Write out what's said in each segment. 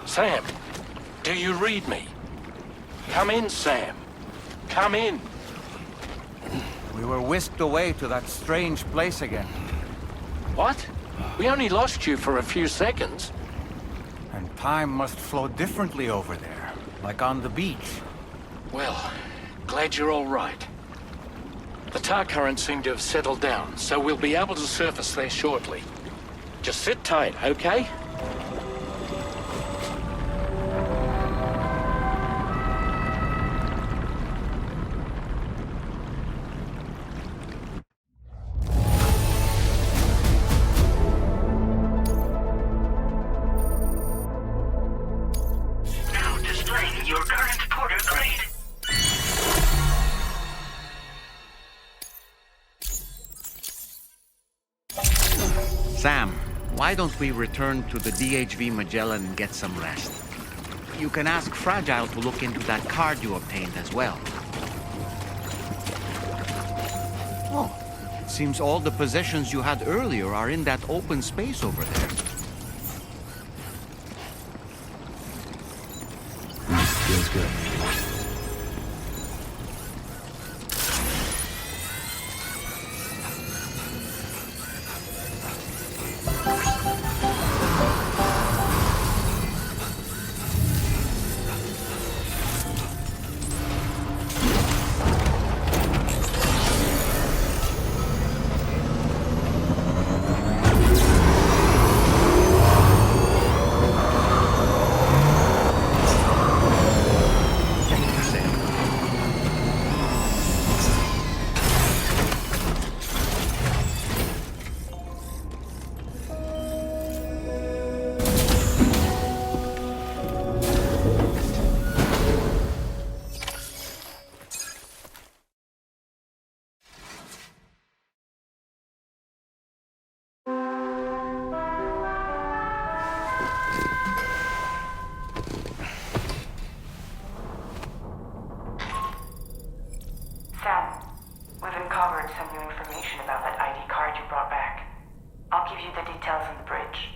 Sam, do you read me? Come in, Sam. Come in. We were whisked away to that strange place again. What? We only lost you for a few seconds. And time must flow differently over there, like on the beach. Well, glad you're all right. The tar currents seem to have settled down, so we'll be able to surface there shortly. Just sit tight, okay? Now displaying your current porter grade. Sam, why don't we return to the DHV Magellan and get some rest? You can ask Fragile to look into that card you obtained as well. Oh, it seems all the possessions you had earlier are in that open space over there. Feels good. Sam, we've uncovered some new information about that ID card you brought back. I'll give you the details on the bridge.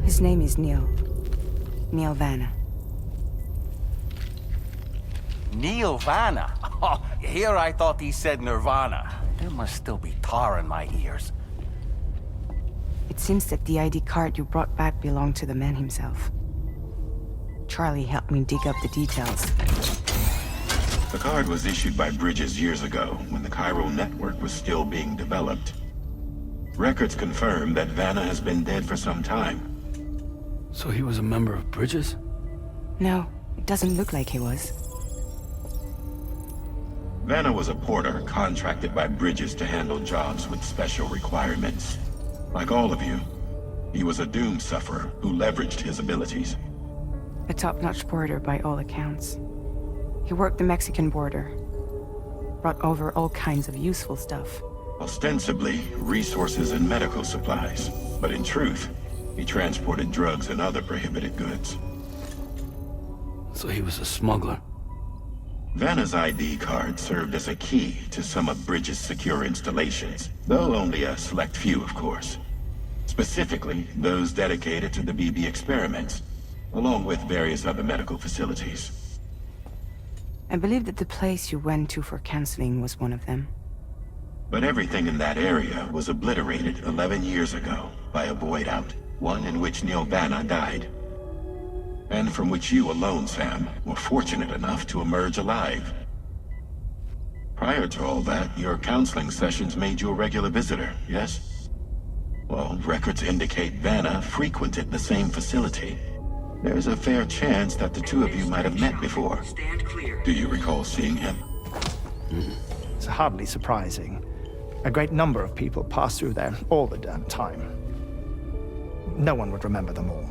His name is Neil. Neil Vanna. Neil Vanna? Oh, here I thought he said Nirvana. There must still be tar in my ears. It seems that the ID card you brought back belonged to the man himself. Charlie helped me dig up the details. The card was issued by Bridges years ago, when the chiral network was still being developed. Records confirm that Vanna has been dead for some time. So he was a member of Bridges? No, it doesn't look like he was. Vanna was a porter contracted by Bridges to handle jobs with special requirements. Like all of you, he was a doom sufferer who leveraged his abilities. A top-notch porter by all accounts. He worked the Mexican border. Brought over all kinds of useful stuff. Ostensibly, resources and medical supplies. But in truth, he transported drugs and other prohibited goods. So he was a smuggler. Vanna's ID card served as a key to some of Bridges' secure installations, though only a select few, of course. Specifically, those dedicated to the BB experiments, along with various other medical facilities. I believe that the place you went to for counseling was one of them. But everything in that area was obliterated 11 years ago by a void out, one in which Neil Vanna died. And from which you alone, Sam, were fortunate enough to emerge alive. Prior to all that, your counseling sessions made you a regular visitor, yes? Well, records indicate Vanna frequented the same facility. There's a fair chance that the two of you might have met before. Do you recall seeing him? It's hardly surprising. A great number of people pass through there all the damn time. No one would remember them all.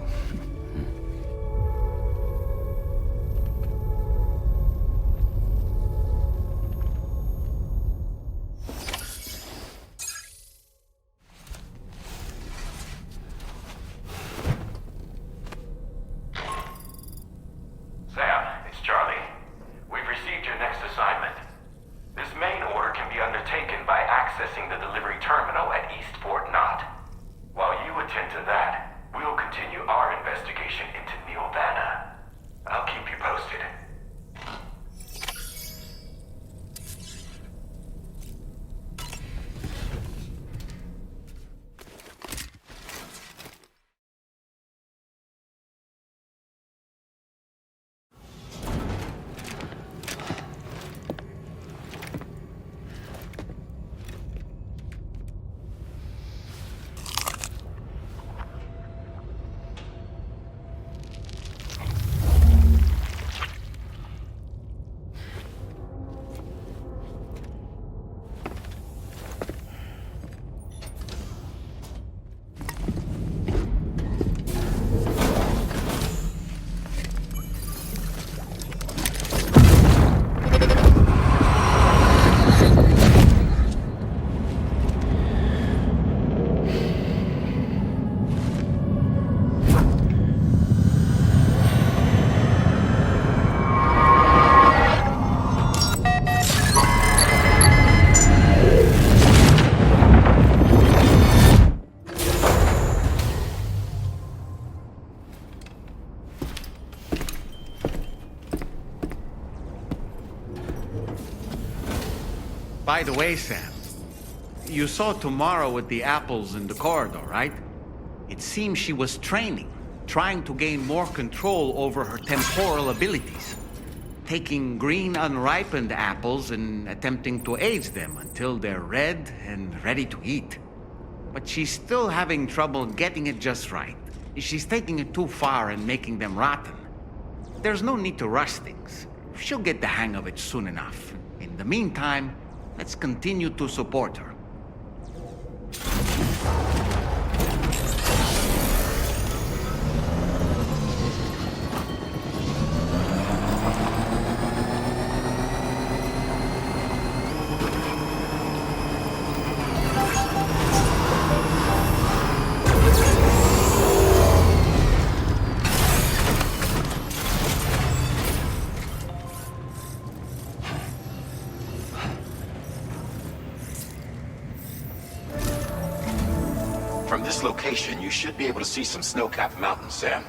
By the way, Sam, you saw Tomorrow with the apples in the corridor, right? It seems she was training, trying to gain more control over her temporal abilities. Taking green unripened apples and attempting to age them until they're red and ready to eat. But she's still having trouble getting it just right. She's taking it too far and making them rotten. There's no need to rush things. She'll get the hang of it soon enough. In the meantime, let's continue to support her. From this location, you should be able to see some snow-capped mountains, Sam.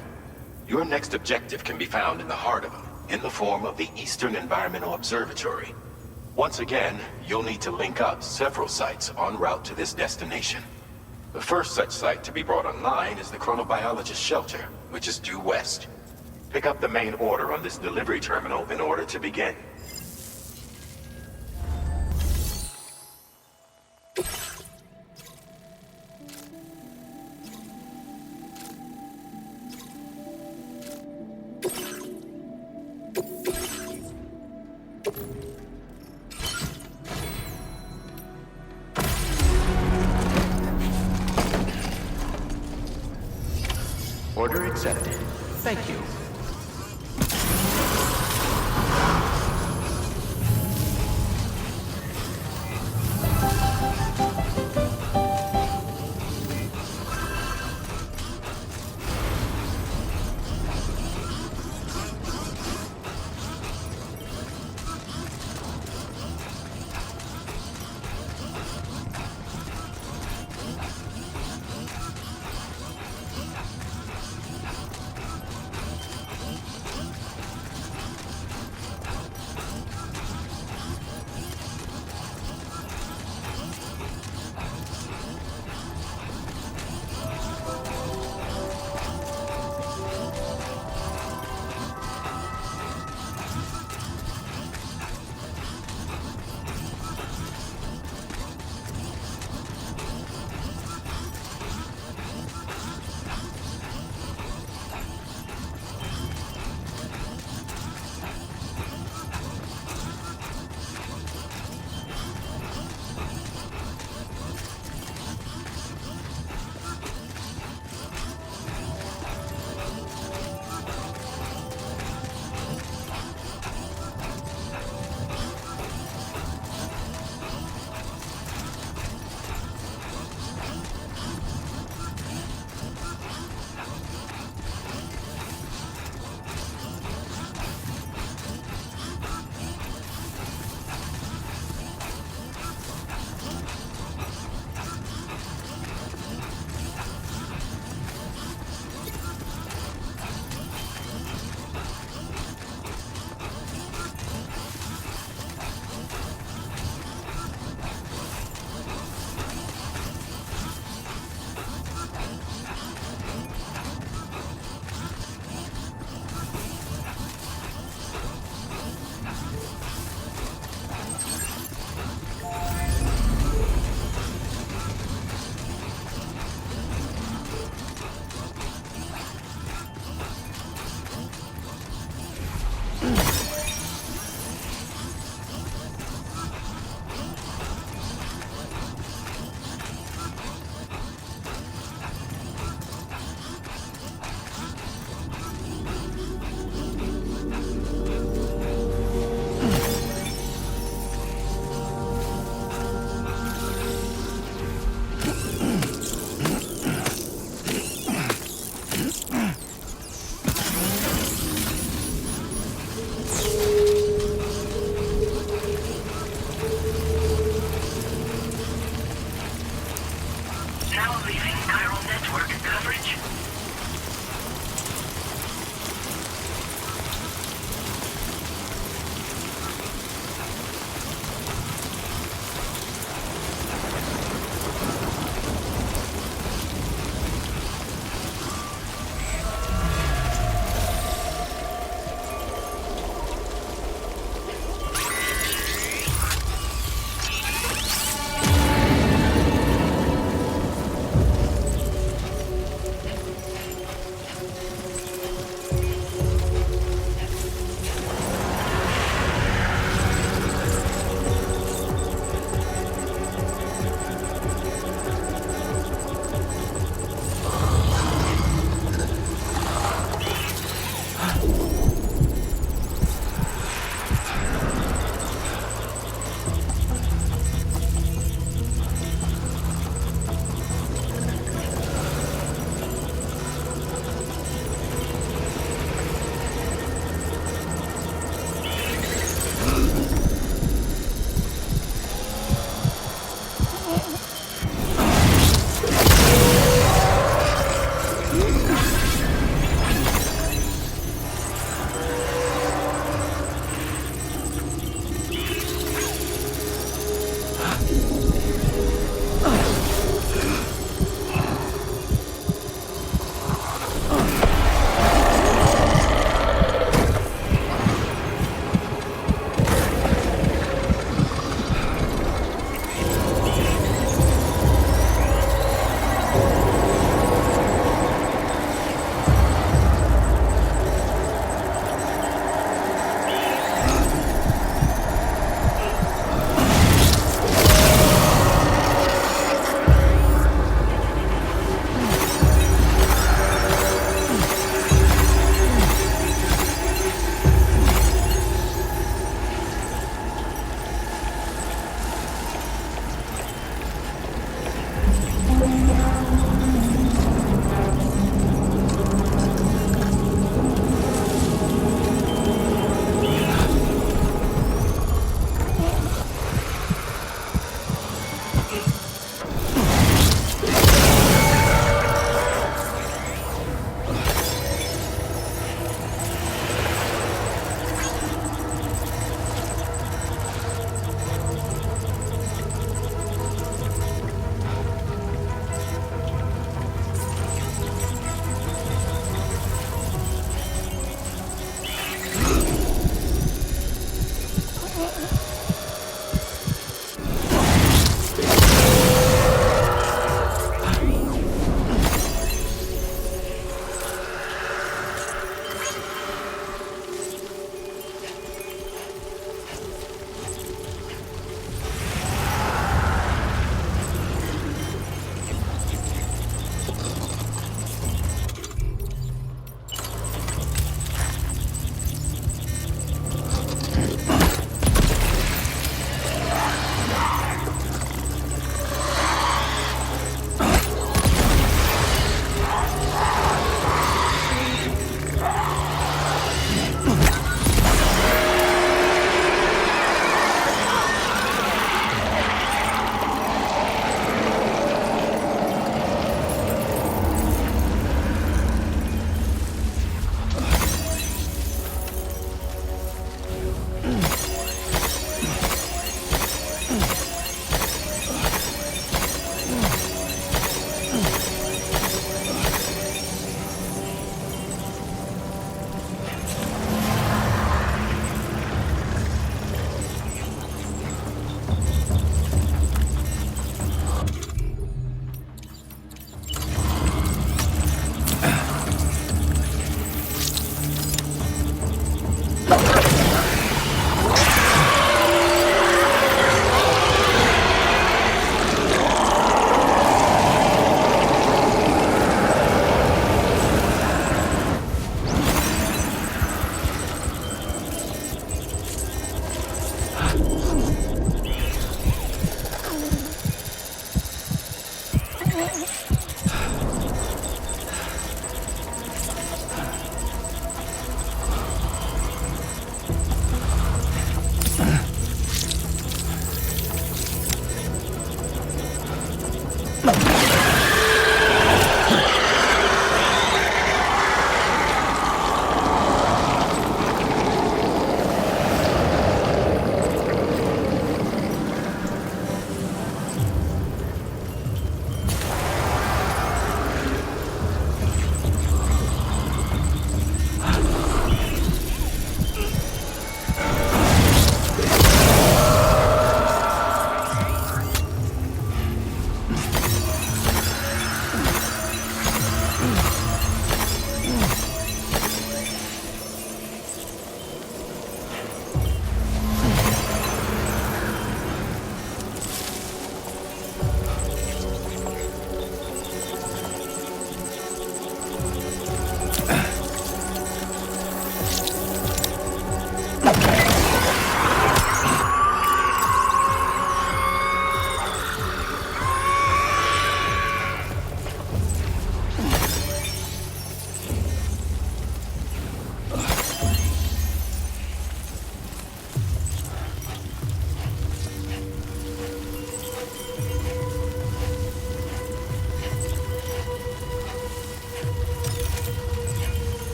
Your next objective can be found in the heart of them, in the form of the Eastern Environmental Observatory. Once again, you'll need to link up several sites en route to this destination. The first such site to be brought online is the Chronobiologist Shelter, which is due west. Pick up the main order on this delivery terminal in order to begin. Order accepted. Thank you.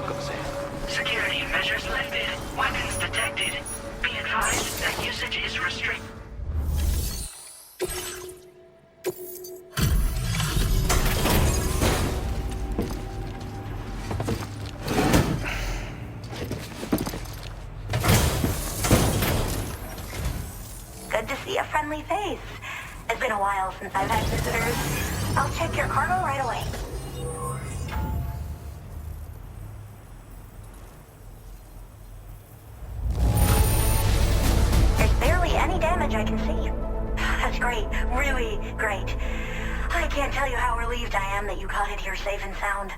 Welcome, Sam. Security measures lifted. Weapons detected. Be advised that usage is restricted. Good to see a friendly face. It's been a while since I've had visitors. I'll check your cargo right away. There's barely any damage I can see. That's great. Really great. I can't tell you how relieved I am that you got it here safe and sound.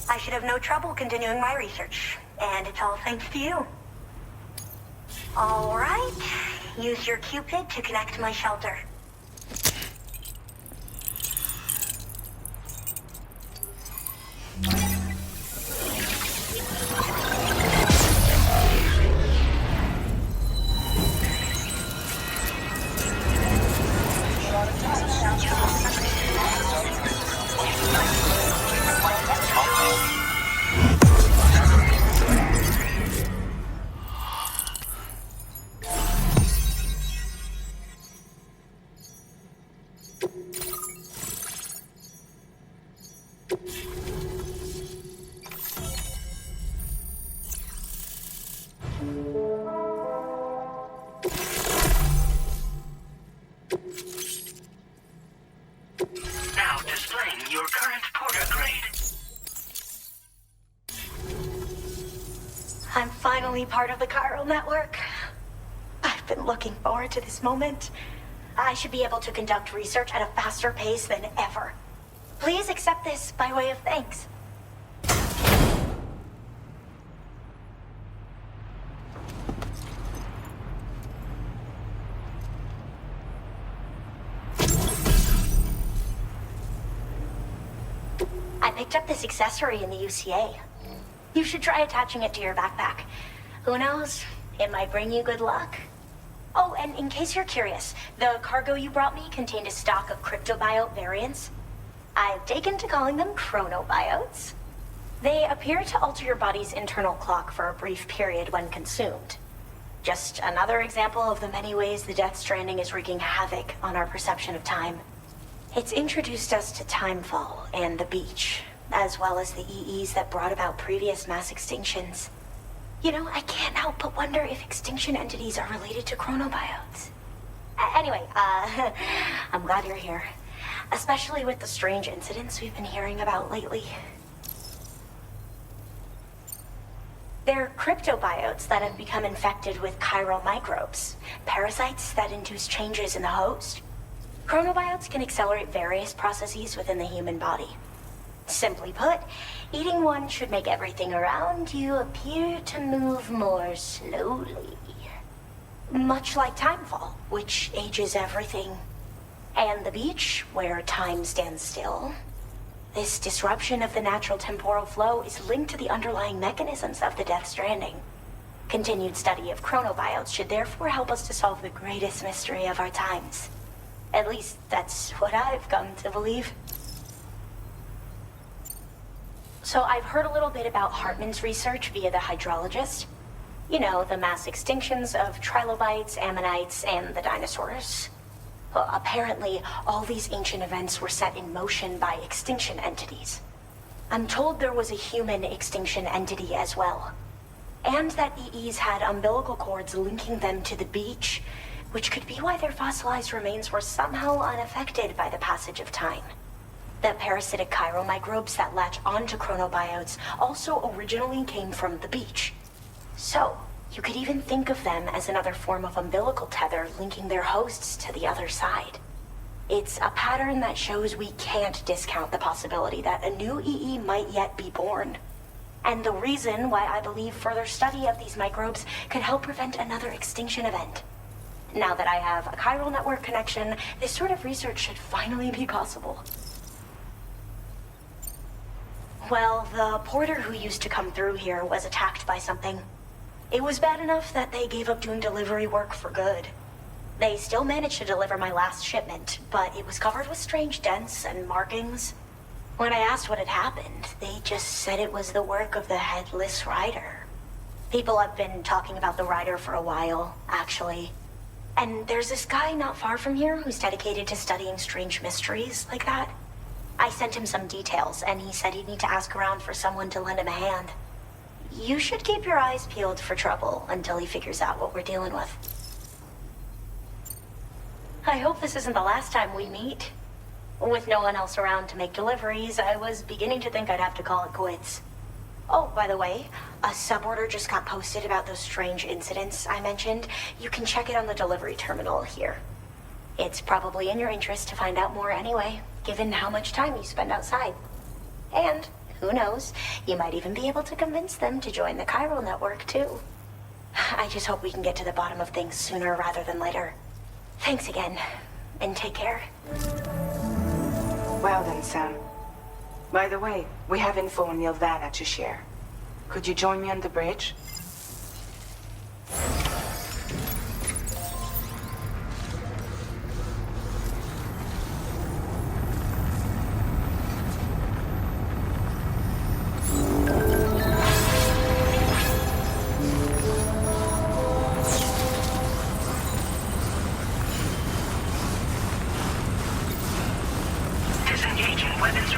I should have no trouble continuing my research. And it's all thanks to you. All right. Use your Cupid to connect to my shelter. Now displaying your current porter grade. I'm finally part of the chiral network. I've been looking forward to this moment. I should be able to conduct research at a faster pace than ever. Please accept this by way of thanks. I picked up this accessory in the UCA. You should try attaching it to your backpack. Who knows? It might bring you good luck. Oh, and in case you're curious, the cargo you brought me contained a stock of cryptobiote variants. I've taken to calling them chronobiotes. They appear to alter your body's internal clock for a brief period when consumed. Just another example of the many ways the Death Stranding is wreaking havoc on our perception of time. It's introduced us to Timefall and the beach, as well as the EEs that brought about previous mass extinctions. You know, I can't help but wonder if extinction entities are related to chronobiotes. Anyway, I'm glad you're here. Especially with the strange incidents we've been hearing about lately. They're cryptobiotes that have become infected with chiral microbes, parasites that induce changes in the host. Chronobiotes can accelerate various processes within the human body. Simply put, eating one should make everything around you appear to move more slowly. Much like Timefall, which ages everything. And the beach, where time stands still. This disruption of the natural temporal flow is linked to the underlying mechanisms of the Death Stranding. Continued study of chronobiotes should therefore help us to solve the greatest mystery of our times. At least, that's what I've come to believe. So I've heard a little bit about Hartman's research via the hydrologist. You know, the mass extinctions of trilobites, ammonites, and the dinosaurs. Well, apparently, all these ancient events were set in motion by extinction entities. I'm told there was a human extinction entity as well. And that EEs had umbilical cords linking them to the beach, which could be why their fossilized remains were somehow unaffected by the passage of time. The parasitic chiral microbes that latch onto chronobiotes also originally came from the beach. So, you could even think of them as another form of umbilical tether linking their hosts to the other side. It's a pattern that shows we can't discount the possibility that a new EE might yet be born. And the reason why I believe further study of these microbes could help prevent another extinction event. Now that I have a chiral network connection, this sort of research should finally be possible. Well, the porter who used to come through here was attacked by something. It was bad enough that they gave up doing delivery work for good. They still managed to deliver my last shipment, but it was covered with strange dents and markings. When I asked what had happened, they just said it was the work of the Headless Rider. People have been talking about the Rider for a while, actually. And there's this guy not far from here who's dedicated to studying strange mysteries like that. I sent him some details, and he said he'd need to ask around for someone to lend him a hand. You should keep your eyes peeled for trouble until he figures out what we're dealing with. I hope this isn't the last time we meet. With no one else around to make deliveries, I was beginning to think I'd have to call it quits. Oh, by the way, a suborder just got posted about those strange incidents I mentioned. You can check it on the delivery terminal here. It's probably in your interest to find out more anyway, given how much time you spend outside. And, who knows, you might even be able to convince them to join the Chiral network, too. I just hope we can get to the bottom of things sooner rather than later. Thanks again, and take care. Well then, Sam. By the way, we have info on Nilvana to share. Could you join me on the bridge? Disengaging weapons.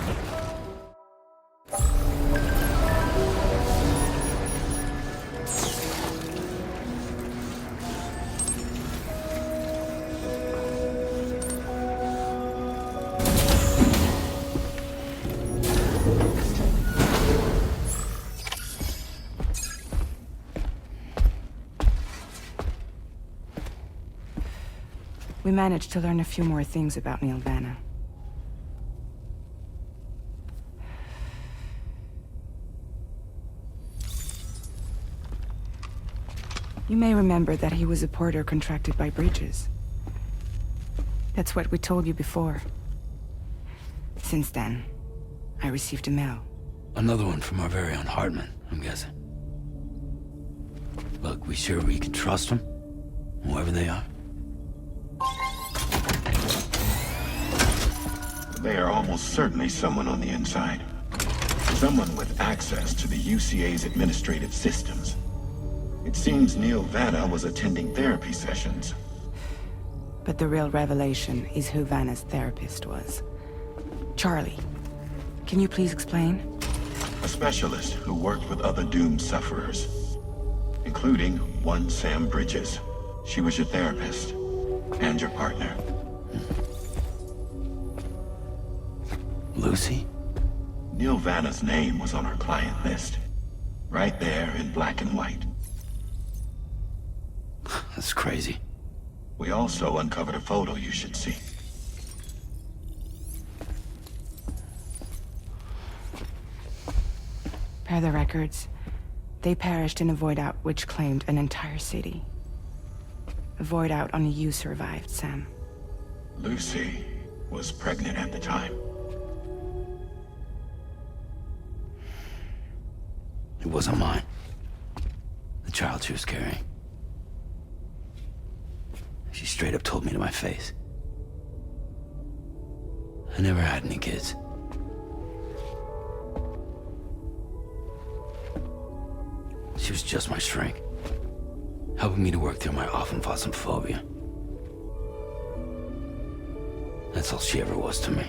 We managed to learn a few more things about Nilvana. You may remember that he was a porter contracted by Bridges. That's what we told you before. Since then, I received a mail. Another one from our very own Hartman, I'm guessing. Look, we sure we can trust them? Whoever they are? They are almost certainly someone on the inside. Someone with access to the UCA's administrative systems. It seems Neil Vanna was attending therapy sessions. But the real revelation is who Vanna's therapist was. Charlie, can you please explain? A specialist who worked with other doomed sufferers, including one Sam Bridges. She was your therapist and your partner. Lucy? Neil Vanna's name was on her client list. Right there in black and white. That's crazy. We also uncovered a photo you should see. Per the records, they perished in a void out which claimed an entire city. A void out only you survived, Sam. Lucy was pregnant at the time. It wasn't mine. The child she was carrying. She straight up told me to my face. I never had any kids. She was just my shrink, helping me to work through my often phobia. That's all she ever was to me.